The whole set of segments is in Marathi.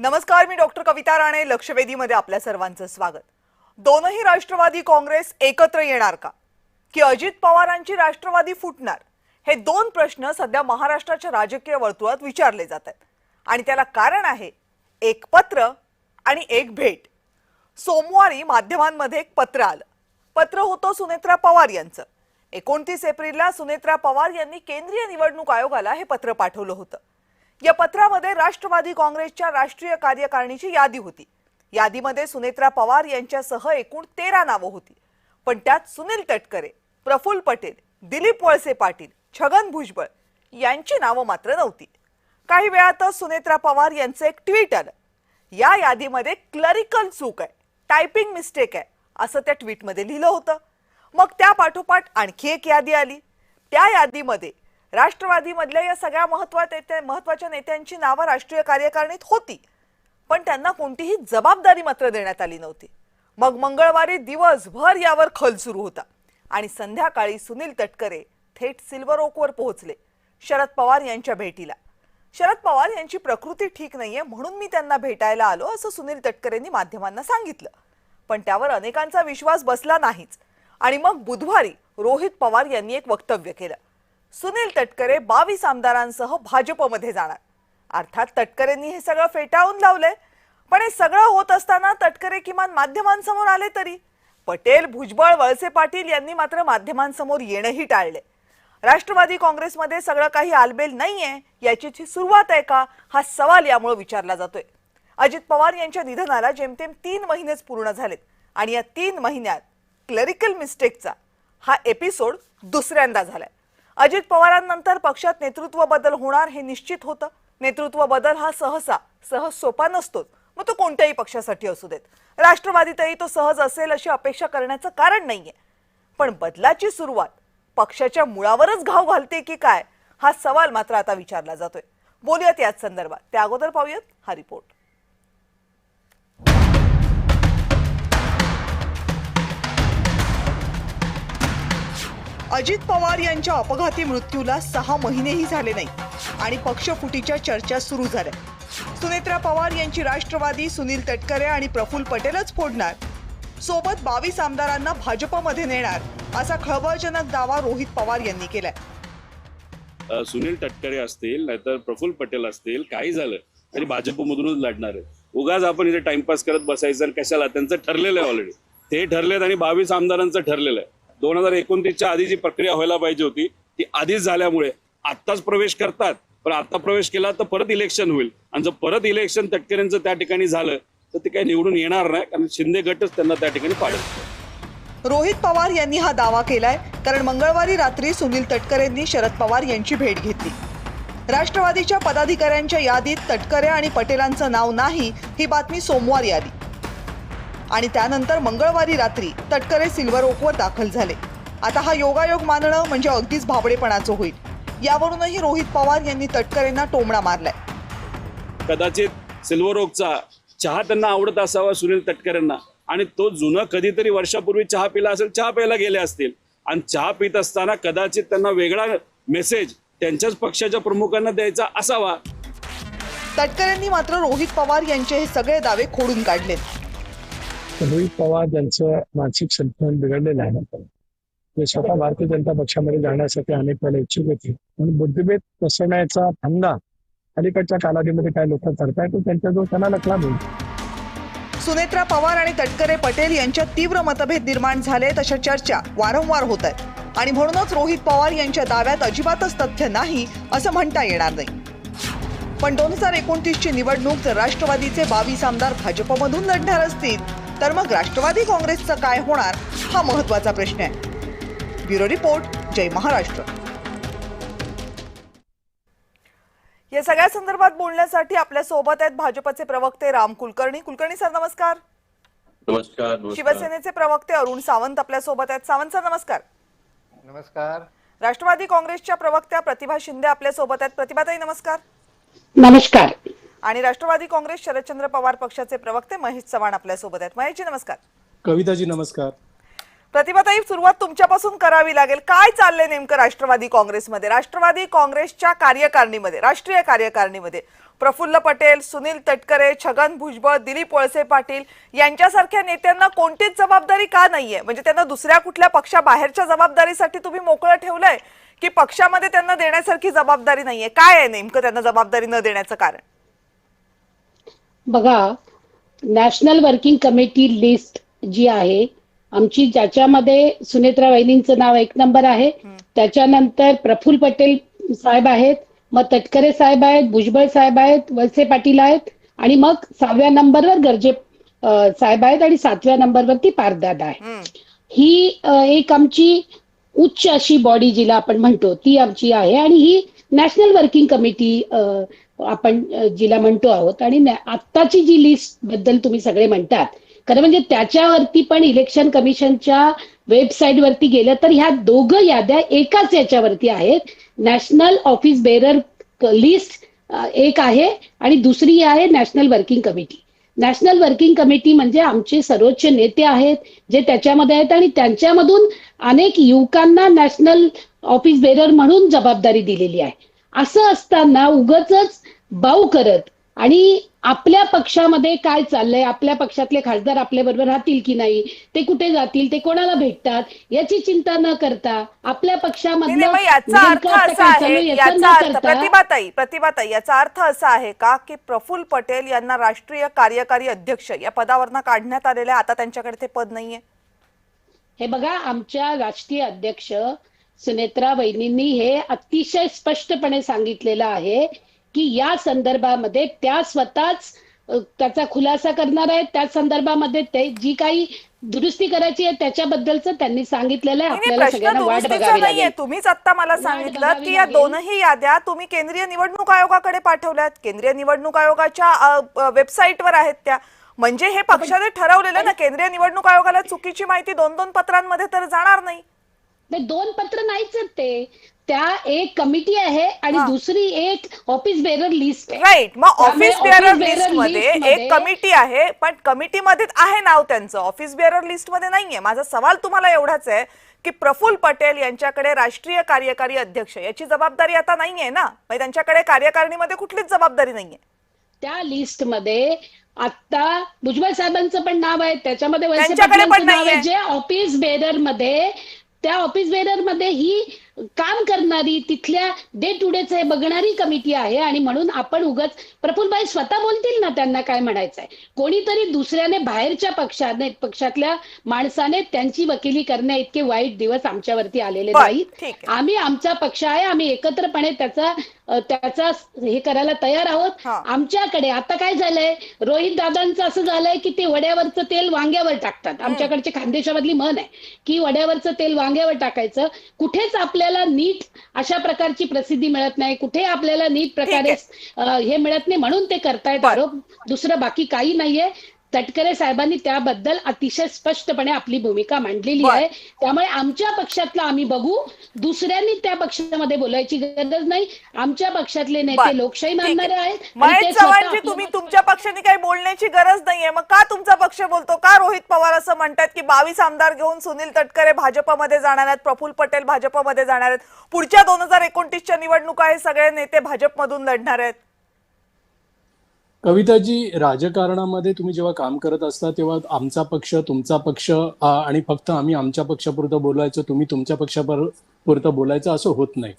नमस्कार, मी डॉक्टर कविता राणे. लक्षवेधीमध्ये आपल्या सर्वांचं स्वागत. दोनही राष्ट्रवादी काँग्रेस एकत्र येणार का, की अजित पवारांची राष्ट्रवादी फुटणार? हे दोन प्रश्न सध्या महाराष्ट्राच्या राजकीय वर्तुळात विचारले जात आहेत आणि त्याला कारण आहे एक पत्र आणि एक भेट. सोमवारी माध्यमांमध्ये एक पत्र आलं. पत्र होतं सुनेत्रा पवार यांचं. 29 एप्रिलला सुनेत्रा पवार यांनी केंद्रीय निवडणूक आयोगाला हे पत्र पाठवलं होतं. या पत्रामध्ये राष्ट्रवादी काँग्रेसच्या राष्ट्रीय कार्यकारिणीची यादी होती. यादीमध्ये सुनेत्रा पवार यांच्यासह एकूण 13 नावं होती. पण त्यात सुनील तटकरे, प्रफुल्ल पटेल, दिलीप वळसे पाटील, छगन भुजबळ यांची नावं मात्र नव्हती. काही वेळातच सुनेत्रा पवार यांचं एक ट्विट आलं. या यादीमध्ये क्लरिकल चूक आहे, टायपिंग मिस्टेक आहे असं त्या ट्विटमध्ये लिहिलं होतं. मग त्या पाठोपाठ आणखी एक यादी आली. त्या यादीमध्ये राष्ट्रवादीमधल्या या सगळ्या महत्त्वाच्या नेत्यांची नावं राष्ट्रीय कार्यकारिणीत होती, पण त्यांना कोणतीही जबाबदारी मात्र देण्यात आली नव्हती. मग मंगळवारी दिवसभर यावर खल सुरू होता आणि संध्याकाळी सुनील तटकरे थेट सिल्वर ओकवर पोहोचले शरद पवार यांच्या भेटीला. शरद पवार यांची प्रकृती ठीक नाहीये म्हणून मी त्यांना भेटायला आलो असं सुनील तटकरेंनी माध्यमांना सांगितलं. पण त्यावर अनेकांचा विश्वास बसला नाहीच आणि मग बुधवारी रोहित पवार यांनी एक वक्तव्य केलं. सुनील तटकरे 22 आमदारांसह भाजपमध्ये जाणार. अर्थात तटकरेंनी हे सगळं फेटाळून लावलंय. पण हे सगळं होत असताना तटकरे किमान माध्यमांसमोर आले तरी पटेल, भुजबळ, वळसे पाटील यांनी मात्र माध्यमांसमोर येणंही टाळले. राष्ट्रवादी काँग्रेसमध्ये सगळं काही आलबेल नाहीये याची सुरुवात आहे का, हा सवाल यामुळे विचारला जातोय. अजित पवार यांच्या निधनाला जेमतेम 3 महिनेच पूर्ण झालेत आणि या 3 महिन्यात क्लरिकल मिस्टेकचा हा एपिसोड दुसऱ्यांदा झालाय. अजित पवारांनंतर पक्षात नेतृत्व बदल होणार हे निश्चित होतं. नेतृत्व बदल हा सहज सोपा नसतोच, मग तो कोणत्याही पक्षासाठी असू देत. राष्ट्रवादीतही तो सहज असेल अशी अपेक्षा करण्याचं कारण नाहीये. पण बदलाची सुरुवात पक्षाच्या मुळावरच घाव घालते की काय, हा सवाल मात्र आता विचारला जातोय. बोलूयात याच संदर्भात. त्या अगोदर पाहूयात हा रिपोर्ट. अजित पवार यांच्या अपघाती मृत्यूला 6 महिनेही झाले नाही आणि पक्षफुटीच्या चर्चा सुरू झाल्या. सुनेत्रा पवार यांची राष्ट्रवादी सुनील तटकरे आणि प्रफुल्ल पटेलच फोडणार, सोबत 22 आमदारांना भाजपमध्ये नेणार असा खळबळजनक दावा रोहित पवार यांनी केलाय. सुनील तटकरे असतील नाहीतर प्रफुल्ल पटेल असतील, काही झालं तरी भाजपमधूनच लढणार आहे. उगाच आपण इथे टाइमपास करत बसायचं कशाला, त्यांचं ठरलेलं आहे ऑलरेडी. ते ठरलेत आणि 22 आमदारांचं ठरलेलं आहे. 2029च्या आधी जी प्रक्रिया व्हायला पाहिजे होती ती आधीच झाल्यामुळे आत्ताच प्रवेश करतात. पण आता प्रवेश केला तर परत इलेक्शन होईल आणि जर परत इलेक्शन तटकरेंचं त्या ठिकाणी झालं तर ते काही निवडून येणार नाही, कारण शिंदे गटच त्यांना त्या ठिकाणी पाडेल. रोहित पवार यांनी हा दावा केलाय कारण मंगळवारी रात्री सुनील तटकरेंनी शरद पवार यांची भेट घेतली. राष्ट्रवादीच्या पदाधिकाऱ्यांच्या यादीत तटकरे आणि पटेलांचं नाव नाही ही बातमी सोमवारी आली आणि त्यानंतर मंगळवारी रात्री तटकरे सिल्वर ओकवर दाखल झाले. आता हा योगायोग मानणं म्हणजे अगदीच भाबडेपणाचं होईल. यावरूनही रोहित पवार यांनी तटकरेंना टोमणा मारलाय. कदाचित सिल्वर ओकचा चहा त्यांना आवडत असावा सुनील तटकरेंना, आणि तो जुनं कधीतरी वर्षापूर्वी चहा पिला असेल, चहा प्यायला गेले असतील आणि चहा पित असताना कदाचित त्यांना वेगळा मेसेज त्यांच्याच पक्षाच्या प्रमुखांना द्यायचा असावा. तटकरेंनी मात्र रोहित पवार यांचे हे सगळे दावे खोडून काढलेत. रोहित पवार यांचं मानसिक संतुलन बिघडलेलं आहे. ते स्वतः भारतीय जनता पक्षामध्ये जाण्यासाठी अनेक वेळा इच्छुक होते आणि बुद्धिभेद पसरण्याचा धंदा अलीकडच्या कालावधीमध्ये काही लोक करतायत, तो त्यांच्याजवळ त्यांना लक्षात होईल. सुनेत्रा पवार आणि तटकरे पटेल यांच्यात तीव्र मतभेद निर्माण झालेत अशा चर्चा वारंवार होत आहेत आणि म्हणूनच रोहित पवार यांच्या दाव्यात अजिबातच तथ्य नाही असं म्हणता येणार नाही. पण 2029ची निवडणूक जर राष्ट्रवादीचे 22 आमदार भाजपमधून लढणार असतील तर मग राष्ट्रवादी काँग्रेसचं काय होणार, हा महत्वाचा प्रश्न आहे. ब्युरो रिपोर्ट, जय महाराष्ट्र. या सगळ्या संदर्भात बोलण्यासाठी आपल्या सोबत आहेत भाजपचे प्रवक्ते राम कुलकर्णी. कुलकर्णी सर नमस्कार. नमस्कार. शिवसेनेचे प्रवक्ते अरुण सावंत आपल्या सोबत आहेत. सावंत सर नमस्कार. नमस्कार. राष्ट्रवादी काँग्रेसच्या प्रवक्त्या प्रतिभा शिंदे आपल्या सोबत आहेत. प्रतिभाताई नमस्कार. नमस्कार. आणि राष्ट्रवादी काँग्रेस शरदचंद्र पवार पक्षाचे प्रवक्ते महेश चव्हाण आपल्या सोबत आहेत. महेशजी नमस्कार. कविताजी नमस्कार. प्रतिभाताई, सुरुवात तुमच्यापासून करावी लागेल. काय चाललंय नेमकं राष्ट्रवादी काँग्रेसमध्ये? राष्ट्रवादी काँग्रेसच्या कार्यकारिणीमध्ये, राष्ट्रीय कार्यकारिणीमध्ये प्रफुल्ल पटेल, सुनील तटकरे, छगन भुजबळ, दिलीप वळसे पाटील यांच्यासारख्या नेत्यांना कोणतीच जबाबदारी का नाहीये? म्हणजे त्यांना दुसऱ्या कुठल्या पक्षाबाहेरच्या जबाबदारीसाठी तुम्ही मोकळं ठेवलंय की पक्षामध्ये त्यांना देण्यासारखी जबाबदारी नाहीये? काय आहे नेमकं त्यांना जबाबदारी न देण्याचं कारण? बघा, नॅशनल वर्किंग कमिटी लिस्ट जी आहे आमची, ज्याच्यामध्ये सुनेत्रा वहिनींचं नाव 1 नंबर आहे, त्याच्यानंतर प्रफुल्ल पटेल साहेब आहेत, मग तटकरे साहेब आहेत, भुजबळ साहेब आहेत, वळसे पाटील आहेत, आणि मग 6व्या नंबरवर गर्जे साहेब आहेत, आणि 7व्या नंबरवरती पारदादा आहे. ही एक आमची उच्च अशी बॉडी जिला आपण म्हणतो ती आमची आहे, आणि ही नॅशनल वर्किंग कमिटी आपण जिला म्हणतो आहोत. आणि आत्ताची जी लिस्ट बद्दल तुम्ही सगळे म्हणतात, खरं म्हणजे त्याच्यावरती पण इलेक्शन कमिशनच्या वेबसाईटवरती गेलं तर ह्या दोघं याद्या एकाच याच्यावरती आहेत. नॅशनल ऑफिस बेरर लिस्ट एक आहे आणि दुसरी आहे national working committee. National working committee म्हणजे आमचे सर्वोच्च नेते आहेत जे त्याच्यामध्ये आहेत, आणि त्यांच्यामधून अनेक युवकांना नॅशनल ऑफिस बेरर म्हणून जबाबदारी दिलेली आहे. असं असताना उगाचच बाऊ करत आणि आपल्या पक्षामध्ये काय चाललंय, आपल्या पक्षातले खासदार आपल्या बरोबर राहतील की नाही, ते कुठे जातील, ते कोणाला भेटतात, याची चिंता न करता आपल्या पक्षामधलं याचा अर्थ नेमकं आता असा काय आहे, चालू आहे याचा याचं न अर्थ करता प्रतिभाताई याचा अर्थ असा आहे का की प्रफुल्ल पटेल यांना राष्ट्रीय कार्यकारी अध्यक्ष या पदावरनं काढण्यात आलेलं आहे, आता त्यांच्याकडे ते पद नाहीये? हे बघा, आमच्या राष्ट्रीय अध्यक्ष सुनेत्रा वहिनींनी हे अतिशय स्पष्टपणे सांगितलेलं आहे की या संदर्भामध्ये त्या स्वतःच त्याचा खुलासा करणार आहेत. त्या संदर्भामध्ये ते जी काही दुरुस्ती करायची आहे त्याच्याबद्दलचं त्यांनी सांगितलेलं आहे. आपल्याला सगळ्यांना वाट बघावी लागेल. तुम्हीच आता मला सांगितलं की या दोनही याद्या तुम्ही केंद्रीय निवडणूक आयोगाकडे पाठवल्यात, केंद्रीय निवडणूक आयोगाच्या वेबसाईटवर आहेत त्या. म्हणजे हे पक्षाने ठरवलेलं ना, केंद्रीय निवडणूक आयोगाला चुकीची माहिती 2-2 पत्रांमध्ये तर जाणार नाही. 2 पत्र नाहीच आहेत ते, त्या एक कमिटी आहे आणि दुसरी एक ऑफिस बेरर लिस्ट आहे. राईट, मग ऑफिस बेअरर लिस्ट लिस्ट मध्ये एक कमिटी आहे, पण कमिटीमध्ये आहे नाव त्यांचं, ऑफिस बेअरर लिस्ट मध्ये नाहीये. माझा सवाल तुम्हाला एवढाच आहे की प्रफुल्ल पटेल यांच्याकडे राष्ट्रीय कार्यकारी अध्यक्ष याची जबाबदारी आता नाहीये ना, म्हणजे त्यांच्याकडे कार्यकारिणीमध्ये कुठलीच जबाबदारी नाहीये. त्या लिस्ट मध्ये आता भुजबळ साहेबांचं पण नाव आहे, त्याच्यामध्ये वळसे त्यांच्याकडे पण पाटलांचं नाव नाहीये. आहे. जे ऑफिस बेरर मध्ये, त्या ऑफिस बेरर मध्ये ही काम करणारी, तिथल्या डे टू डेच हे बघणारी कमिटी आहे. आणि म्हणून आपण उगाच, प्रफुल्लभाई स्वतः बोलतील ना त्यांना काय म्हणायचंय. कोणीतरी दुसऱ्याने, बाहेरच्या पक्षातल्या माणसाने त्यांची वकिली करण्या इतके वाईट दिवस आमच्यावरती आलेले नाहीत. आम्ही, आमचा पक्ष आहे, आम्ही एकत्रपणे त्याचा हे करायला तयार आहोत. आमच्याकडे आता काय झालंय, रोहित दादांचं असं झालंय की ते वड्यावरचं तेल वांग्यावर टाकतात. आमच्याकडची खानदेशामधली म्हण आहे की वड्यावरचं तेल वांग्यावर टाकायचं. कुठेच आपल्याला नीट अशा प्रकारची प्रसिद्धी मिळत नाही, कुठे आपल्याला नीट प्रकारे हे मिळत नाही, म्हणून ते करतायत आरोप. दुसरं बाकी काही नाहीये. तटकरे साहेबांनी त्याबद्दल अतिशय स्पष्टपणे आपली भूमिका मांडलेली आहे. त्यामुळे आमच्या पक्षातला आम्ही बघू, दुसऱ्यांनी त्या पक्षामध्ये बोलायची गरज नाही. आमच्या पक्षातले नेते लोकशाही मानणारे आहेत. महेश चव्हाणजी, तुम्ही तुमच्या पक्षाने काही बोलण्याची गरज नाहीये, मग का तुमचा पक्ष बोलतो? का रोहित पवार असं म्हणतात की 22 आमदार घेऊन सुनील तटकरे भाजपमध्ये जाणार आहेत, प्रफुल्ल पटेल भाजपमध्ये जाणार आहेत, पुढच्या 2029च्या निवडणुका हे सगळे नेते भाजपमधून लढणार आहेत? कविताजी, राजकारणामध्ये तुम्ही जेव्हा काम करत असता तेव्हा आमचा पक्ष, तुमचा पक्ष आणि फक्त आम्ही आमच्या पक्षापुरतं बोलायचं, तुम्ही तुमच्या पक्षापुरतं बोलायचं असं होत नाही.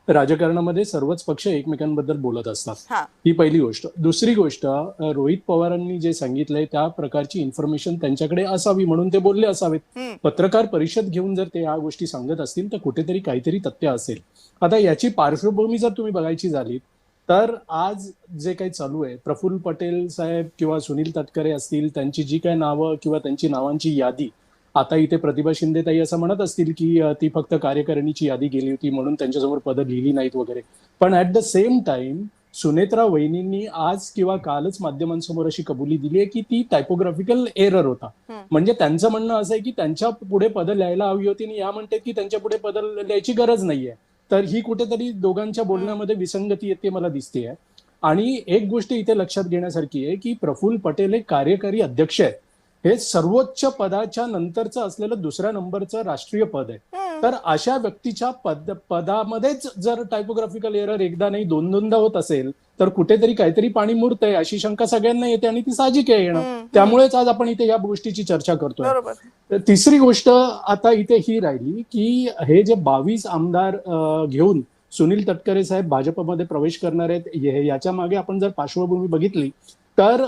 राजकारणामध्ये सर्वच पक्ष एकमेकांबद्दल बोलत असतात. ही पहिली गोष्ट. दुसरी गोष्ट, रोहित पवारांनी जे सांगितलंय त्या प्रकारची इन्फॉर्मेशन त्यांच्याकडे असावी म्हणून ते बोलले असावेत. पत्रकार परिषद घेऊन जर ते या गोष्टी सांगत असतील तर कुठेतरी काहीतरी तथ्य असेल. आता याची पार्श्वभूमी जर तुम्ही बघायची झाली तर आज जे काही चालू आहे, प्रफुल्ल पटेल साहेब किंवा सुनील तटकरे असतील, त्यांची जी काही नावं किंवा त्यांची नावांची यादी, आता इथे प्रतिभा शिंदे ताई असं म्हणत असतील की ती फक्त कार्यकारिणीची यादी गेली होती म्हणून त्यांच्यासमोर पदं लिहिली नाहीत वगैरे. पण at the same time Sunetra वहिनींनी आज किंवा कालच माध्यमांसमोर अशी कबुली दिली आहे की ती टायपोग्राफिकल एरर होता. म्हणजे त्यांचं म्हणणं असं आहे की त्यांच्या पुढे पदं लिहायला हवी होती आणि या म्हणतात की त्यांच्या पुढे पदं लिहायची गरज नाहीये. तर ही कुठेतरी दोघांच्या बोलण्यामध्ये विसंगती येते मला दिसते. आणि एक गोष्ट इथे लक्षात घेण्यासारखी आहे की प्रफुल्ल पटेल हे कार्यकारी अध्यक्ष आहेत हे सर्वोच्च पदाच्या नंतरचं असलेलं दुसऱ्या नंबरचं राष्ट्रीय पद आहे. तर अशा व्यक्तीच्या पदामध्येच जर टायपोग्राफिकल एरर एकदा नाही दोनदा होत असेल तर कुठेतरी काहीतरी पाणी मुरतंय अशी शंका सगळ्यांना येते आणि ती साहजिक आहे येणं. त्यामुळेच आज आपण इथे या गोष्टीची चर्चा करतोय. बरोबर. तिसरी गोष्ट आता इथे ही राहिली की हे जे 22 आमदार घेऊन सुनील तटकरे साहेब भाजपमध्ये प्रवेश करणार आहेत याच्या मागे आपण जर पार्श्वभूमी बघितली तर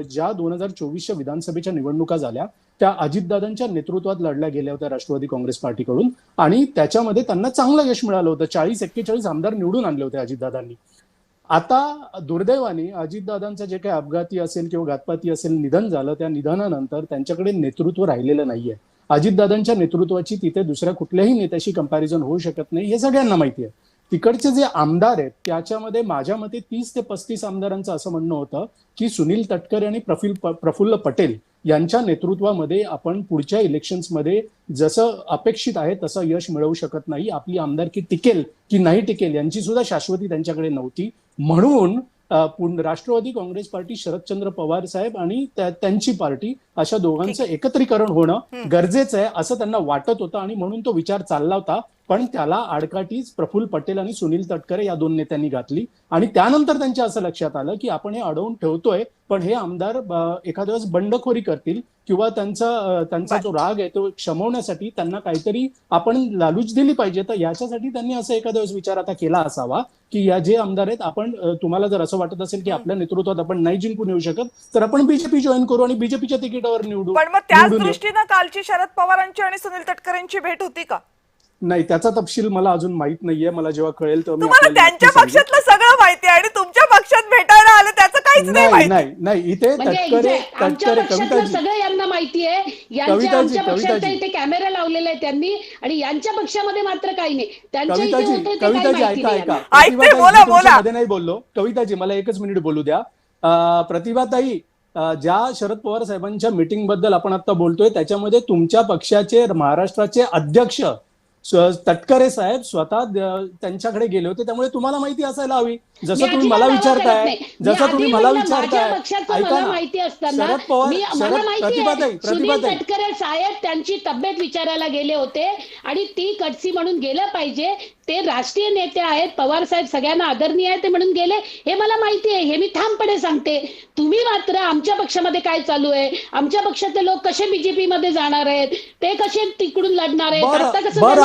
ज्या 2024च्या विधानसभेच्या निवडणुका झाल्या त्या अजितदादांच्या नेतृत्वात लढल्या गेल्या होत्या राष्ट्रवादी काँग्रेस पार्टीकडून आणि त्याच्यामध्ये त्यांना चांगलं यश मिळालं होतं. 40-41 आमदार निवडून आणले होते अजितदादांनी. आता दुर्दैवाने अजितदादांचं जे काही अपघाती असेल किंवा घातपाती असेल निधन झालं, त्या निधनानंतर त्यांच्याकडे नेतृत्व राहिलेलं नाहीये. अजितदादांच्या नेतृत्वाची तिथे दुसऱ्या कुठल्याही नेत्याशी कंपॅरिझन होऊ शकत नाही हे सगळ्यांना माहिती आहे. तिकडचे जे आमदार आहेत त्याच्यामध्ये माझ्या मते 30 ते 35 आमदारांचं असं म्हणणं होतं की सुनील तटकरे आणि प्रफुल्ल पटेल यांच्या नेतृत्वामध्ये आपण पुढच्या इलेक्शन्समध्ये जसं अपेक्षित आहे तसं यश मिळवू शकत नाही. आपली आमदारकी टिकेल की नाही टिकेल यांची सुद्धा शाश्वती त्यांच्याकडे नव्हती. म्हणून राष्ट्रवादी काँग्रेस पार्टी शरदचंद्र पवार साहेब आणि त्यांची पार्टी अशा दोघांचं एकत्रीकरण होणं गरजेचं आहे असं त्यांना वाटत होतं आणि म्हणून तो विचार चालला होता. पण त्याला आडकाठीच प्रफुल्ल पटेल आणि सुनील तटकरे या दोन नेत्यांनी घातली आणि त्यानंतर त्यांच्या असं लक्षात आलं की आपण हे अडवून ठेवतोय पण हे आमदार एखाद्या वेळेस बंडखोरी करतील किंवा त्यांचा जो राग आहे तो शमवण्यासाठी त्यांना काहीतरी आपण लालूच दिली पाहिजे. तर याच्यासाठी त्यांनी असं एखाद्या वेळेस विचार आता केला असावा की या जे आमदार आहेत आपण तुम्हाला जर असं वाटत असेल की आपल्या नेतृत्वात आपण नाही जिंकून येऊ शकत तर आपण बीजेपी जॉईन करू आणि बीजेपीच्या तिकीटावर निवडू. पण मग त्याच दृष्टीनं कालची शरद पवारांची आणि सुनील तटकरेंची भेट होती का? नाही, त्याचा तपशील मला अजून माहित नाहीये. मला जेव्हा कळेल तेव्हा तुम्हाला त्यांच्या पक्षातलं सगळं माहिती आहे आणि तुमच्या पक्षात भेटायला आलं त्याचं काहीच नाही माहिती. नाही इथे तटकरे कविताजी सगळं यांना माहिती आहे. आमच्या पक्षाच्या इथे कॅमेरा लावलेला आहे त्यांनी आणि यांच्या पक्षामध्ये मात्र काही नाही. कविताजी ऐका मध्ये नाही बोललो. कविताजी मला एकच मिनिट बोलू द्या. प्रतिभाताई, ज्या शरद पवार साहेबांच्या मीटिंग बद्दल आपण आता बोलतोय त्याच्यामध्ये तुमच्या पक्षाचे महाराष्ट्राचे अध्यक्ष तटकरे साहेब स्वतः त्यांच्याकडे गेले होते. त्यामुळे तुम्हाला माहिती असायला हवी. जसं तुम्ही मला विचारताय ऐका ना, शरद पवार प्रतिभाताई तटकरे साहेब त्यांची तब्येत विचारायला गेले होते आणि ती कटसी म्हणून गेलं पाहिजे. ते राष्ट्रीय नेते आहेत, पवार साहेब सगळ्यांना आदरणीय आहे ते म्हणून गेले हे मला माहिती आहे. हे मी ठामपणे सांगते. तुम्ही मात्र आमच्या पक्षामध्ये काय चालू आहे, आमच्या पक्षातले लोक कसे बीजेपी मध्ये जाणार आहेत, ते कसे तिकडून लढणार आहेत,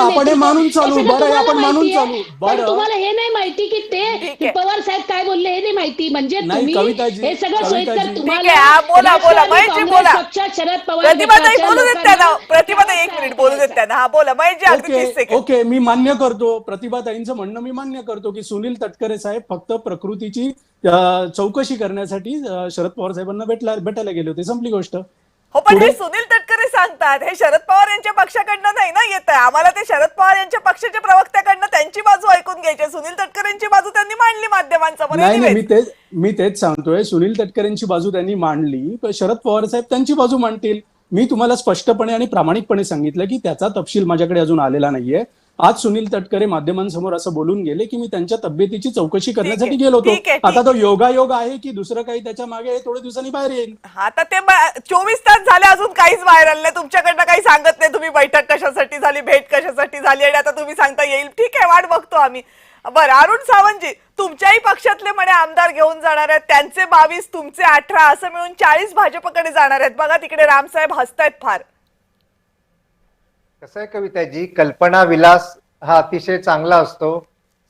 आपण मानून चालू. बरं आपण मानून चालू. बरं तुम्हाला हे नाही माहिती की ते पवार साहेब काय बोलले हे नाही माहिती. म्हणजे तुम्ही हे सगळं सोयीस्कर तुम्हाला शरद पवार प्रतिभाताई 1 मिनिट बोलू देत त्यांना. हा बोला महेशजी. ओके, मी मान्य करतो प्रतिभाताईंचं म्हणणं. मी मान्य करतो की सुनील तटकरे साहेब फक्त प्रकृतीची चौकशी करण्यासाठी शरद पवार साहेबांना भेटायला गेले होते. संपली गोष्ट. हो, पण हे सुनील तटकरे सांगतात हे शरद पवार यांच्या पक्षाकडनं नाही ना येत आहे. आम्हाला ते शरद पवार यांच्या पक्षाच्या प्रवक्त्याकडनं त्यांची बाजू ऐकून घ्यायची. सुनील तटकरेंची बाजू त्यांनी मांडली माध्यमांसमोर. नाही, मी तेच सांगतोय. सुनील तटकरेंची बाजू त्यांनी मांडली पण शरद पवार साहेब त्यांची बाजू मांडतील. मी तुम्हाला स्पष्टपणे आणि प्रामाणिकपणे सांगितलं की त्याचा तपशील माझ्याकडे अजून आलेला नाहीये. आज सुनील तटकरे माध्यमांसमोर असं बोलून गेले की मी त्यांच्या तब्येतीची चौकशी करण्यासाठी गेलो होतो. आता तो योगायोग आहे की दुसरं काही त्याच्या मागे थोड्या दिवसांनी बाहेर येईल. आता ते 24 तास झाले अजून काहीच बाहेर आलं नाही. तुमच्याकडनं काही सांगत नाही. तुम्ही बैठक कशासाठी झाली, भेट कशासाठी झाली आणि आता तुम्ही सांगता येईल. ठीक आहे, वाट बघतो आम्ही. बरं, अरुण सावंतजी, तुमच्याही पक्षातले म्हणे आमदार घेऊन जाणार आहेत. त्यांचे 22, तुमचे 18 असं मिळून 40 भाजपकडे जाणार आहेत. बघा तिकडे रामसाहेब हसतायत फार. कसं आहे कविताजी, कल्पना विलास हा अतिशय चांगला असतो.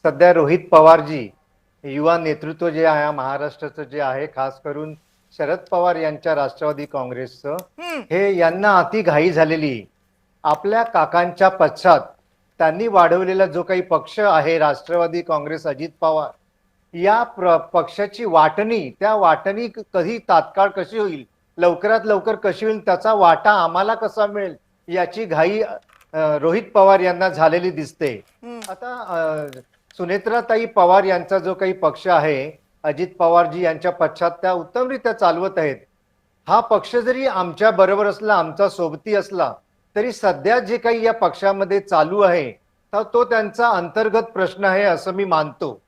सध्या रोहित पवारजी युवा नेतृत्व जे आहे महाराष्ट्राचं जे आहे खास करून शरद पवार यांच्या राष्ट्रवादी काँग्रेसचं हे यांना अति घाई झालेली. आपल्या काकांच्या पश्चात त्यांनी वाढवलेला जो काही पक्ष आहे राष्ट्रवादी काँग्रेस अजित पवार या पक्षाची वाटणी, त्या वाटणी कधी तात्काळ कशी होईल, लवकरात लवकर कशी होईल, त्याचा वाटा आम्हाला कसा मिळेल याची घाई रोहित पवार यांना झालेली दिसते. आता सुनेत्राताई पवार यांचा जो काही पक्ष आहे अजित पवारजी यांच्या पश्चात त्या उत्तमरित्या चालवत आहेत. हा पक्ष जरी आमच्या बरोबर असला, आमचा सोबती असला तरी सध्या जे काही या पक्षामध्ये चालू आहे तो त्यांचा अंतर्गत प्रश्न आहे असं मी मानतो.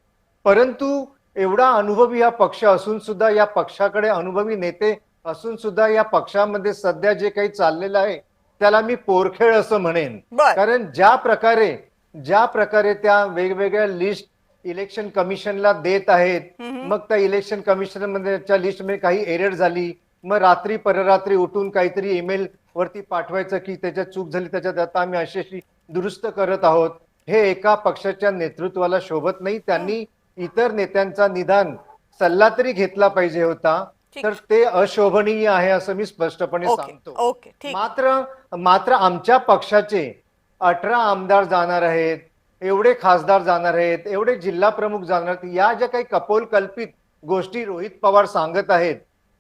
परंतु एवढा अनुभवी हा पक्ष असून सुद्धा या पक्षाकडे अनुभवी नेते असून सुद्धा या पक्षामध्ये सध्या जे काही चाललेलं आहे त्याला मी पोरखेळ असं म्हणेन. बर. कारण ज्या प्रकारे त्या वेगवेगळ्या लिस्ट इलेक्शन कमिशनला देत आहेत, मग त्या इलेक्शन कमिशन मध्ये लिस्टमध्ये काही एरर झाली, मग रात्री पररात्री उठून काहीतरी ईमेल वरती पाठवायचं की त्याच्यात चूक झाली, त्याच्यात आता आम्ही अशी दुरुस्त करत आहोत. हे एका पक्षाच्या नेतृत्वाला शोभत नाही. त्यांनी इतर नेत्यांचा निदान सल्ला तरी घेतला पाहिजे होता. ठीक. तर ते अशोभनीय आहे असं मी स्पष्टपणे ओके सांगतो. ओके ठीक. मात्र आमच्या पक्षाचे 18 आमदार जाणार आहेत, एवढे खासदार जाणार आहेत, एवढे जिल्हा प्रमुख जाणार आहेत. या ज्या काही कपोलकल्पित गोष्टी रोहित पवार सांगत आहेत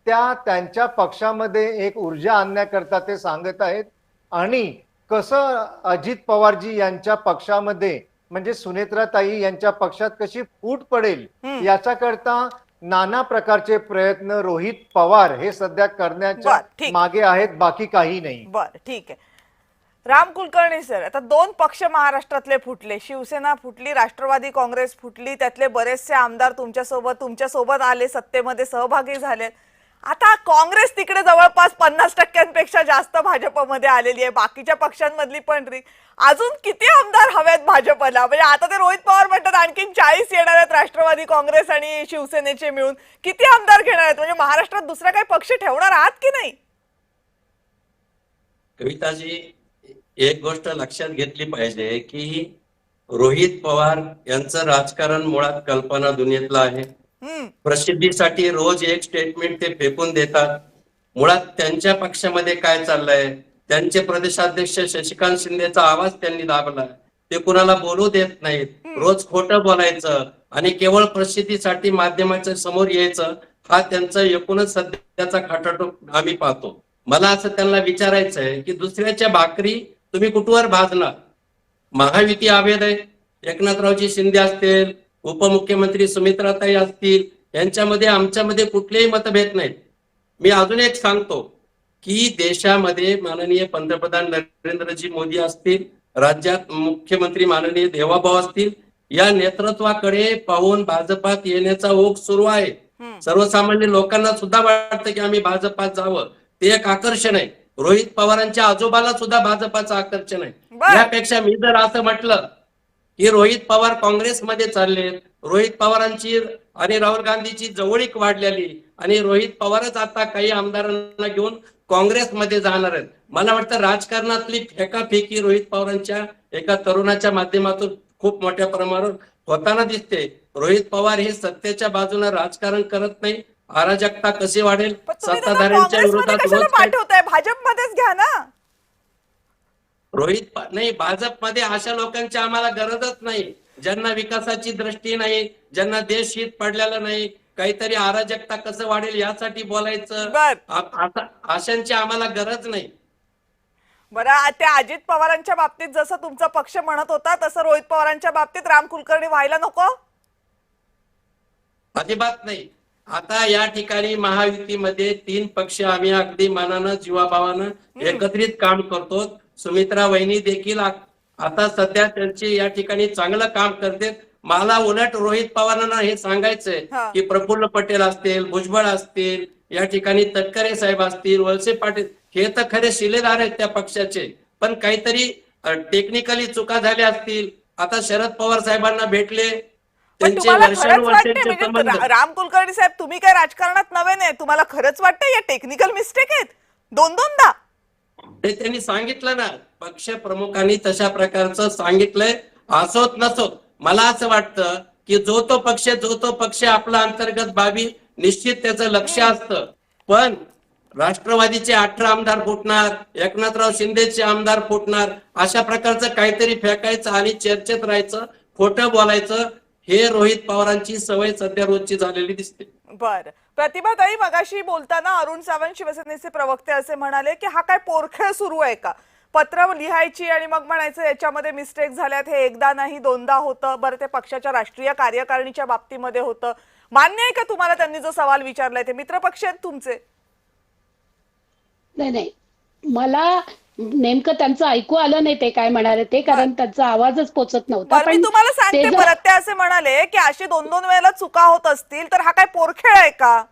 त्या त्यांच्या पक्षामध्ये एक ऊर्जा आणण्याकरता ते सांगत आहेत. आणि कसं अजित पवारजी यांच्या पक्षामध्ये म्हणजे सुनेत्राताई यांच्या पक्षात कशी फूट पडेल याच्या करता नाना प्रकारचे प्रयत्न रोहित पवार हे सध्या बर, करण्याच्या ठीक. मागे आहेत, बाकी काही नाही. बर ठीक आहे. राम कुलकर्णी सर, आता दोन पक्ष महाराष्ट्रातले फुटले, शिवसेना फुटली, राष्ट्रवादी काँग्रेस फुटली, त्यातले बरेचसे आमदार तुमच्यासोबत आले, सत्तेमध्ये सहभागी झाले. आता काँग्रेस तिकडे जवळपास 50% जास्त भाजपमध्ये आलेली आहे, बाकीच्या पक्षांमधली पण अजून किती आमदार हवेत भाजपला? म्हणजे आता ते रोहित पवार म्हणतात आणखीन 40 येणार आहेत राष्ट्रवादी काँग्रेस आणि शिवसेनेचे मिळून. किती आमदार घेणार आहेत? म्हणजे महाराष्ट्रात दुसरा काही पक्ष ठेवणार आहात की नाही? कविताजी, एक गोष्ट लक्षात घेतली पाहिजे की रोहित पवार यांचं राजकारण मुळात कल्पना दुनियेतलं आहे. प्रसिद्धीसाठी रोज एक स्टेटमेंट ते फेकून देतात. मुळात त्यांच्या पक्षामध्ये काय चाललंय, त्यांचे प्रदेशाध्यक्ष शशिकांत शिंदेचा आवाज त्यांनी दाबला. ते कुणाला बोलू देत नाहीत, रोज खोटं बोलायचं आणि केवळ प्रसिद्धीसाठी माध्यमाच्या समोर यायचं, हा त्यांचा एकूणच सध्याचा खाटाटोप आम्ही पाहतो. मला असं त्यांना विचारायचंय की दुसऱ्याच्या भाकरी तुम्ही कुठवर भाजणार? महायुती अभेद आहे. एकनाथरावजी शिंदे असतील, उपमुख्यमंत्री सुमित्राताई असतील, यांच्यामध्ये आमच्यामध्ये कुठलेही मतभेद नाहीत. मी अजून एक सांगतो की देशामध्ये माननीय पंतप्रधान नरेंद्रजी मोदी असतील, राज्यात मुख्यमंत्री माननीय देवाभाऊ असतील, या नेतृत्वाकडे पाहून भाजपात येण्याचा ओघ सुरू आहे. सर्वसामान्य लोकांना सुद्धा वाटतं की आम्ही भाजपात जावं, ते एक आकर्षण आहे. रोहित पवारांच्या आजोबाला सुद्धा भाजपाचं आकर्षण आहे. यापेक्षा मी जर असं म्हटलं की रोहित पवार काँग्रेसमध्ये चाललेत, रोहित पवारांची आणि राहुल गांधीची जवळीक वाढलेली आणि रोहित पवारच आता काही आमदारांना घेऊन काँग्रेसमध्ये जाणार आहेत. मला वाटतं राजकारणातली फेकाफेकी रोहित पवारांच्या एका तरुणाच्या माध्यमातून खूप मोठ्या प्रमाणावर होताना दिसते. रोहित पवार हे सत्तेच्या बाजूने राजकारण करत नाही. अराजकता कशी वाढेल, सत्ताधाऱ्यांच्या विरोधात पाठवताय, भाजपमध्येच घ्या ना. नाही, भाजपमध्ये अशा लोकांची आम्हाला गरजच नाही, ज्यांना विकासाची दृष्टी नाही, ज्यांना देश हित पडलेलं नाही, काहीतरी अराजकता कसं वाढेल यासाठी बोलायचं, अशांची आम्हाला गरज नाही. बरं, त्या अजित पवारांच्या बाबतीत जसं तुमचा पक्ष म्हणत होता तसं रोहित पवारांच्या बाबतीत राम कुलकर्णी व्हायला नको? अजिबात नाही. आता या ठिकाणी महायुतीमध्ये 3 पक्ष आम्ही अगदी मनानं जीवाभावानं एकत्रित काम करतो. सुमित्रा वहिनी देखील आता सध्या त्यांची या ठिकाणी चांगलं काम करते. मला उलट रोहित पवारांना हे सांगायचंय की प्रफुल्ल पटेल असतील, भुजबळ असतील, या ठिकाणी तटकरे साहेब असतील, वळसे पाटील, हे तर खरे शिलेदार आहेत त्या पक्षाचे, पण काहीतरी टेक्निकली चुका झाल्या असतील. आता शरद पवार साहेबांना भेटले, त्यांचे वर्षानुवर्षांचे संबंध. राम कुलकर्णी साहेब, तुम्ही काय राजकारणात नवे नाही, तुम्हाला खरंच वाटतं या टेक्निकल मिस्टेक आहेत दोनदा? ते त्यांनी सांगितलं ना, पक्ष प्रमुखांनी तशा प्रकारचं सांगितलंय. असोत नसोत, मला असं वाटतं की जो तो पक्ष आपला अंतर्गत बाबी निश्चित त्याचं लक्ष असतं. पण राष्ट्रवादीचे 18 आमदार फुटणार, एकनाथराव शिंदेचे आमदार फुटणार, अशा प्रकारचं काहीतरी फेकायचं आणि चर्चेत राहायचं, खोटं बोलायचं, हे रोहित पवारांची सवय सध्या रोजची झालेली दिसते. बरं, प्रतिभाताई, मगाशी बोलताना अरुण सावंत शिवसेनेचे प्रवक्ते असे म्हणाले की हा काय पोरखेळ सुरू आहे का? पत्र लिहायची आणि मग म्हणायचं याच्यामध्ये मिस्टेक झाल्यात, हे एकदा नाही दोनदा होतं. बरं, ते पक्षाच्या राष्ट्रीय कार्यकारिणीच्या बाबतीमध्ये होतं. मान्य आहे का तुम्हाला त्यांनी जो सवाल विचारलाय? ते मित्रपक्ष आहेत तुमचे. नाही, मला नेमकं त्यांचं ऐकू आलं नाही ते काय म्हणाले ते, कारण त्यांचा आवाजच पोचत नव्हता. पण मी तुम्हाला सांगते, परत ते असे म्हणाले की अशी 2-2 वेळेला चुका होत असतील तर हा काय पोरखेळ आहे का?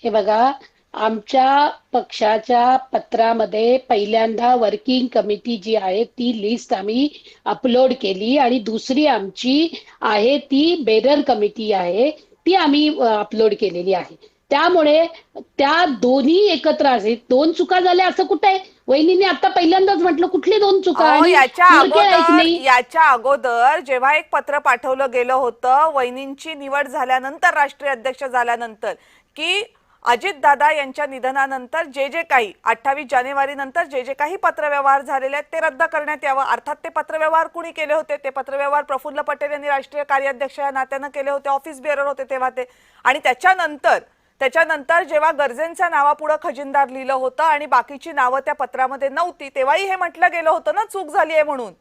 हे बघा, आमच्या पक्षाच्या पत्रामध्ये पहिल्यांदा वर्किंग कमिटी जी आहे ती लिस्ट आम्ही अपलोड केली आणि दुसरी आमची आहे ती बेरर कमिटी आहे ती आम्ही अपलोड केलेली आहे. त्यामुळे त्या दोन्ही एकत्र आहेत. दोन चुका झाल्या असं कुठे आहे? वहिनीने आता पहिल्यांदाच म्हटलं कुठली दोन चुका अहो, आणि मुरके आहेत नाही. याच्या अगोदर जेव्हा एक पत्र पाठवलं गेलं होतं वहिनींची निवड झाल्यानंतर, राष्ट्रीय अध्यक्ष झाल्यानंतर, की अजितदादा यांच्या निधनानंतर जे जे काही 28 जानेवारी नंतर जे जे काही पत्रव्यवहार झालेले आहेत ते रद्द करण्यात यावं. अर्थात ते पत्रव्यवहार कुणी केले होते? ते पत्रव्यवहार प्रफुल्ल पटेल यांनी राष्ट्रीय कार्याध्यक्ष या नात्यानं केले होते. ऑफिस बेअरर होते तेव्हा ते. आणि त्याच्यानंतर जेव्हा गर्जेंच्या नावापुढे खजिनदार लिहिलं होतं आणि बाकीची नावं त्या पत्रामध्ये नव्हती, तेव्हाही हे म्हटलं गेलं होतं ना चूक झाली आहे म्हणून.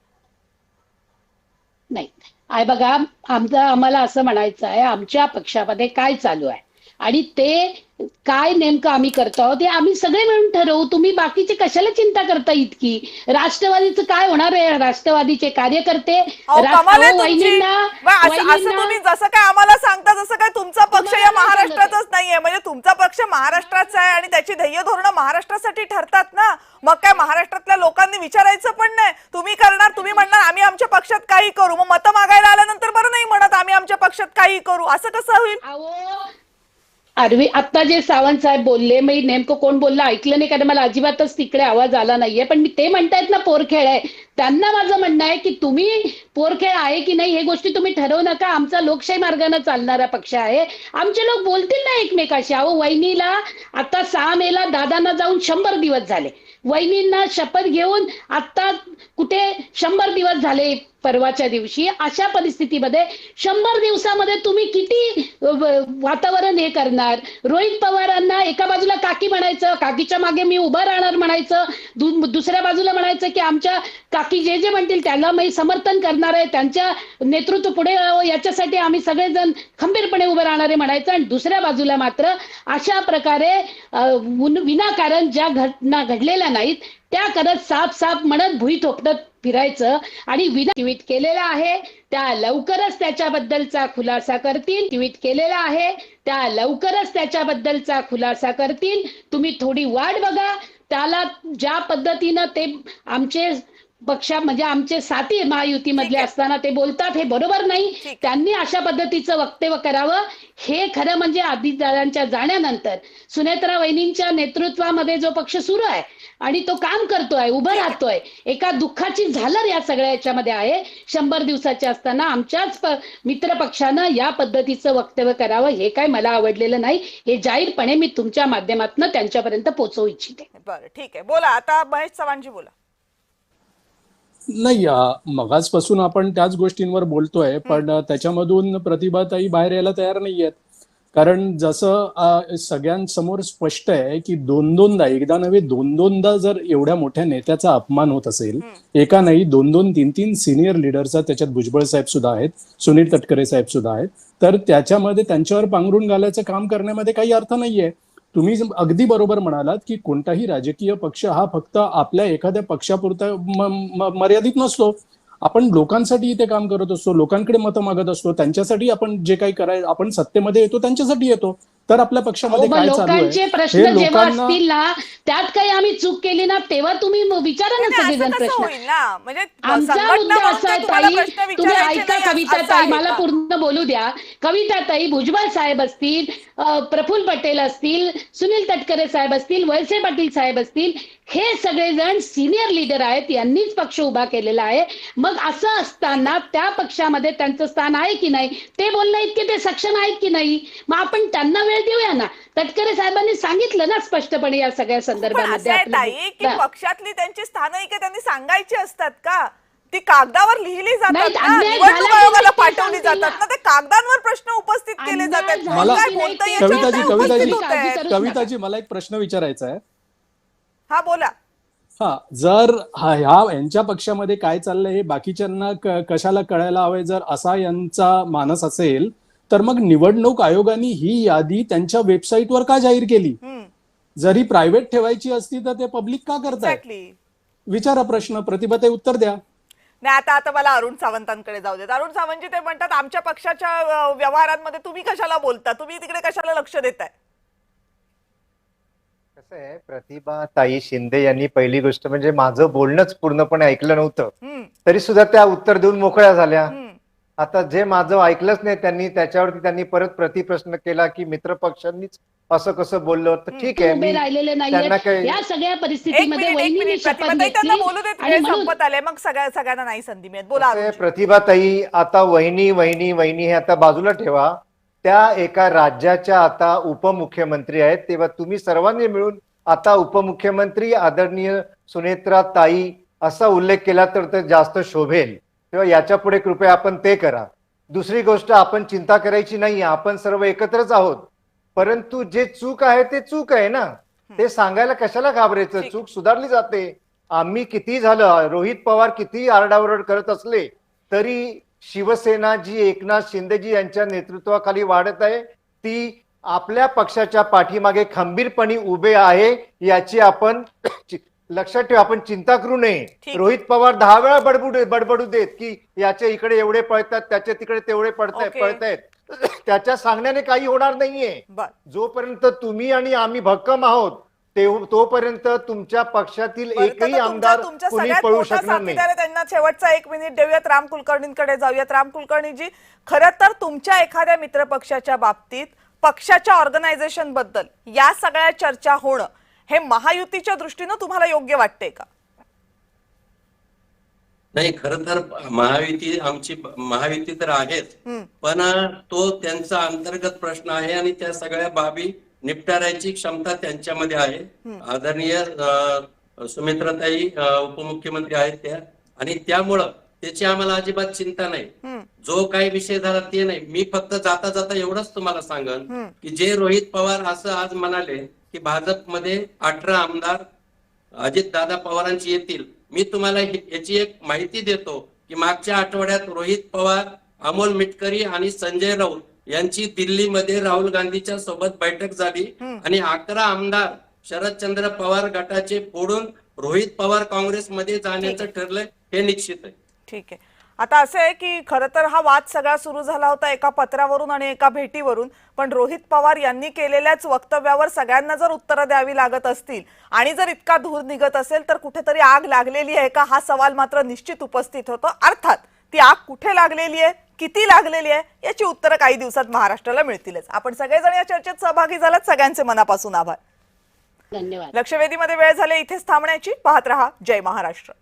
नाही, आहे बघा, आम्हाला असं म्हणायचं आहे आमच्या पक्षामध्ये काय चालू आहे आणि ते काय नेमकं आम्ही करतो आहोत ते आम्ही सगळे मिळून ठरवू. तुम्ही बाकीची कशाला चिंता करता इतकी? राष्ट्रवादीचं काय होणार आहे? राष्ट्रवादीचे कार्यकर्ते कमाल आहे तुमची. असं तुम्ही जसं काय आम्हाला सांगता जसं काय तुमचा पक्ष या महाराष्ट्रातच नाहीये. म्हणजे तुमचा पक्ष महाराष्ट्राचा आहे आणि त्याची ध्येय धोरणं महाराष्ट्रासाठी ठरतात ना. मग काय महाराष्ट्रातल्या लोकांनी विचारायचं पण नाही? तुम्ही करणार, तुम्ही म्हणणार आम्ही आमच्या पक्षात काही करू, मग मतं मागायला आल्यानंतर बरं नाही म्हणत आम्ही आमच्या पक्षात काही करू, असं कसं होईल? आता जे सावंत साहेब बोलले, मी नेमकं कोण बोललं ऐकलं नाही कारण मला अजिबातच तिकडे आवाज आला नाहीये. पण ते म्हणतायत ना पोरखेळ आहे, त्यांना माझं म्हणणं आहे की तुम्ही पोरखेळ आहे की नाही हे गोष्टी तुम्ही ठरवू नका. आमचा लोकशाही मार्गाने चालणारा पक्ष आहे. आमचे लोक बोलतील ना एकमेकाशी. अहो, वहिनीला आता 6 मेला दादांना जाऊन 100 दिवस झाले. वहिनींना शपथ घेऊन आता कुठे 100 दिवस झाले परवाच्या दिवशी. अशा परिस्थितीमध्ये 100 दिवसामध्ये तुम्ही किती वातावरण हे करणार? रोहित पवारांना एका बाजूला काकी म्हणायचं, काकीच्या मागे मी उभं राहणार म्हणायचं, दुसऱ्या बाजूला म्हणायचं की आमच्या काकी जे जे म्हणतील त्याला मी समर्थन करणार आहे, त्यांच्या नेतृत्व पुढे याच्यासाठी आम्ही सगळेजण खंबीरपणे उभं राहणार आहे म्हणायचं. आणि दुसऱ्या बाजूला मात्र अशा प्रकारे विनाकारण ज्या घटना घडलेल्या नाहीत त्या करत साफ म्हणत भुई थोपटत फिरायचं आणि ट्विट केलेला आहे त्या लवकरच त्याच्याबद्दलचा खुलासा करतील. ट्विट केलेला आहे त्या लवकरच त्याच्याबद्दलचा खुलासा करतील. तुम्ही थोडी वाट बघा. त्याला ज्या पद्धतीनं ते आमचे पक्षा म्हणजे आमचे साथी महायुतीमधले असताना ते बोलतात हे बरोबर नाही. त्यांनी अशा पद्धतीचं वक्तव्य करावं. हे खरं म्हणजे अजितदादांच्या जाण्यानंतर सुनेत्रा वहिनींच्या नेतृत्वामध्ये जो पक्ष सुरू आहे आणि तो काम करतोय, उभं राहतोय, एका दुःखाची झालर या सगळ्या याच्यामध्ये आहे. 100 दिवसाचे असताना आमच्याच मित्र पक्षानं या पद्धतीचं वक्तव्य करावं हे काय मला आवडलेलं नाही. हे जाहीरपणे मी तुमच्या माध्यमातून त्यांच्यापर्यंत पोहोचवू इच्छिते. बरं, ठीक आहे, बोला आता महेश चव्हाणजी बोला. नाही, मगाचपासून आपण त्याच गोष्टींवर बोलतोय पण त्याच्यामधून प्रतिभाताई बाहेर यायला तयार नाहीयेत. कारण जसं सगळ्यांसमोर स्पष्ट आहे की दोनदा, एकदा नव्हे दोनदा जर एवढ्या मोठ्या नेत्याचा अपमान होत असेल, एका नाही 2-2, 3-3 सिनियर लीडरचा, त्याच्यात भुजबळ साहेब सुद्धा आहेत, सुनील तटकरे साहेब सुद्धा आहेत, तर त्याच्यामध्ये त्यांच्यावर पांघरून घालायचं काम करण्यामध्ये काही अर्थ नाहीये. तुम्ही अगदी बरोबर म्हणालात की कोणताही राजकीय पक्ष हा फक्त आपल्या एखाद्या पक्षापुरता मर्यादित नसतो. आपण लोकांसाठी इथे काम करत असतो, लोकांकडे मतं मागत असतो, त्यांच्यासाठी आपण जे काही करायचं, आपण सत्तेमध्ये येतो त्यांच्यासाठी येतो. तर आपल्या पक्षामध्ये काय चालू लोकांचे आहे प्रश्न हे जेव्हा लोकांना असतील ना त्यात काही आम्ही चूक केली ना तेव्हा तुम्ही विचारा ना सगळेजण प्रश्न. म्हणजे आमचा मुद्दा असा आहे ताई, तुम्ही ऐका कविता ताई, मला पूर्ण बोलू द्या. कविता ताई, भुजबळ साहेब असतील, प्रफुल्ल पटेल असतील, सुनील तटकरे साहेब असतील, वळसे पाटील साहेब असतील, हे सगळेजण सिनियर लीडर आहेत, यांनीच पक्ष उभा केलेला आहे. मग असं असताना त्या पक्षामध्ये त्यांचं स्थान आहे की नाही ते बोलणं इतके ते सक्षम आहेत की नाही? मग आपण त्यांना वेळ देऊया ना. तटकरे साहेबांनी सांगितलं ना स्पष्टपणे या सगळ्या संदर्भामध्ये. पक्षातली त्यांची स्थानं त्यांनी सांगायची असतात का? ती कागदावर लिहिली जातात नाही, ना, अन्याय निवडणूक झाला की आयोगाला नाही ते पाठवली सांगतील जातात ना, ते कागदांवर प्रश्न उपस्थित केले अन्याय जातात. झाला मला की नाही ते कविताजी मला एक प्रश्न विचारायचा आहे. हा बोला. जर यांच्या पक्षामध्ये काय चाललंय हे बाकीच्यांना कशाला कळायला हवंय, जर असा यांचा मानस असेल तर मग निवडणूक आयोगाने ही यादी त्यांच्या वेबसाईटवर का जाहीर केली? जरी प्रायव्हेट ठेवायची असती तर ते पब्लिक का करतायत? विचारा प्रश्न, प्रतिभाताई उत्तर द्या. नाही, आता मला अरुण सावंतांकडे जाऊ देत. अरुण सावंतजी ते म्हणतात आमच्या पक्षाच्या व्यवहारांमध्ये तुम्ही कशाला बोलता, तुम्ही तिकडे कशाला लक्ष देताय? कसं आहे, प्रतिभा ताई शिंदे यांनी पहिली गोष्ट म्हणजे माझं बोलणंच पूर्णपणे ऐकलं नव्हतं, हम्म, तरी सुद्धा त्या उत्तर देऊन मोकळ्या झाल्या. हम्म. आता जे माझं ऐकलंच नाही त्यांनी, त्याच्यावरती त्यांनी परत प्रतिप्रश्न केला की मित्र पक्षांनीच असं कसं बोललं. तर ठीक आहे, उभे मी राहिलेले त्यांना नाहीये काही या सगळ्या एक परिस्थितीमध्ये मिनिट वहिनींनी शपथ प्रतिभाताई त्यांना घेतली बोलू देत, आणि वेळ म्हणून संपत आले, मग सगळ्यांना नाही संधी मिळत. बोला कसं आहे, अरुणजी. प्रतिभाताई आता वहिनी वहिनी वहिनी हे आता बाजूला ठेवा. त्या एका राज्याच्या आता उपमुख्यमंत्री आहेत, तेव्हा तुम्ही सर्वांनी मिळून आता उपमुख्यमंत्री आदरणीय सुनेत्रा ताई असा उल्लेख केला तर ते जास्त शोभेल. तेव्हा याच्या पुढे कृपया आपण ते करा. दुसरी गोष्ट, आपण चिंता करायची नाही, आपण सर्व एकत्रच आहोत. परंतु जे चूक आहे ते चूक आहे ना, ते सांगायला कशाला घाबरायचं. ठीक. चूक सुधारली जाते. आम्ही किती झालं, रोहित पवार किती आरडाओरड करत असले तरी शिवसेना जी एकनाथ शिंदेजी यांच्या नेतृत्वाखाली वाढत आहे ती आपल्या पक्षाच्या पाठीमागे खंबीरपणे उभे आहे, याची आपण लक्षात ठेवा. आपण चिंता करू नये. ठीक. रोहित पवार 10 वेळा बडबडू देत की याच्या इकडे एवढे पळतात, त्याच्या तिकडे तेवढे ओके. पळतायत. त्याच्या सांगण्याने काही होणार नाहीये. बर, जोपर्यंत तुम्ही आणि आम्ही भक्कम आहोत तोपर्यंत तुमच्या पक्षातील बरं, एकही तर आमदार तुमच्या कुणी सगळ्यात पळू मोठा शकणार नाही. साथीदार आहे, त्यांना शेवटचा 1 मिनिट देऊयात. राम कुलकर्णींकडे जाऊयात. राम कुलकर्णीजी, खरं तर तुमच्या एखाद्या मित्रपक्षाच्या बाबतीत पक्षाच्या ऑर्गनायझेशन बद्दल या सगळ्या चर्चा होणं हे महायुतीच्या दृष्टीनं तुम्हाला योग्य वाटते का? नाही, खरं तर आमची महायुती तर आहेच, हम्म, पण तो त्यांचा अंतर्गत प्रश्न आहे आणि त्या सगळ्या बाबी निपटारायची क्षमता त्यांच्यामध्ये आहे. आदरणीय सुमित्राताई उपमुख्यमंत्री आहेत त्या, आणि त्यामुळं त्याची आम्हाला अजिबात चिंता नाही. हम्म, जो काही विषय झाला ते नाही. मी फक्त जाता जाता एवढंच तुम्हाला सांगन की जे रोहित पवार असं आज म्हणाले की भाजपमध्ये 18 आमदार अजितदादा पवारांची येतील, मी तुम्हाला याची एक माहिती देतो की मागच्या आठवड्यात रोहित पवार, अमोल मिटकरी आणि संजय राऊत यांची दिल्लीमध्ये राहुल गांधीच्या सोबत बैठक झाली आणि 11 आमदार शरदचंद्र पवार गटाचे फोडून रोहित पवार काँग्रेसमध्ये जाण्याचं ठरलंय, हे निश्चित आहे. ठीक आहे. आता असं आहे की खरं तर हा वाद सगळा सुरू झाला होता एका पत्रावरून आणि एका भेटीवरून, पण रोहित पवार यांनी केलेल्याच वक्तव्यावर सगळ्यांना जर उत्तरं द्यावी लागत असतील आणि जर इतका धूर निघत असेल तर कुठेतरी आग लागलेली आहे का, हा सवाल मात्र निश्चित उपस्थित होतो. अर्थात ती आग कुठे लागलेली आहे, किती लागलेली आहे, याची उत्तरं काही दिवसात महाराष्ट्राला मिळतीलच. आपण सगळेजण या चर्चेत सहभागी झालात, सगळ्यांचे मनापासून आभार. धन्यवाद. लक्षवेधीमध्ये वेळ झाले इथेच थांबण्याची. पाहत रहा जय महाराष्ट्र.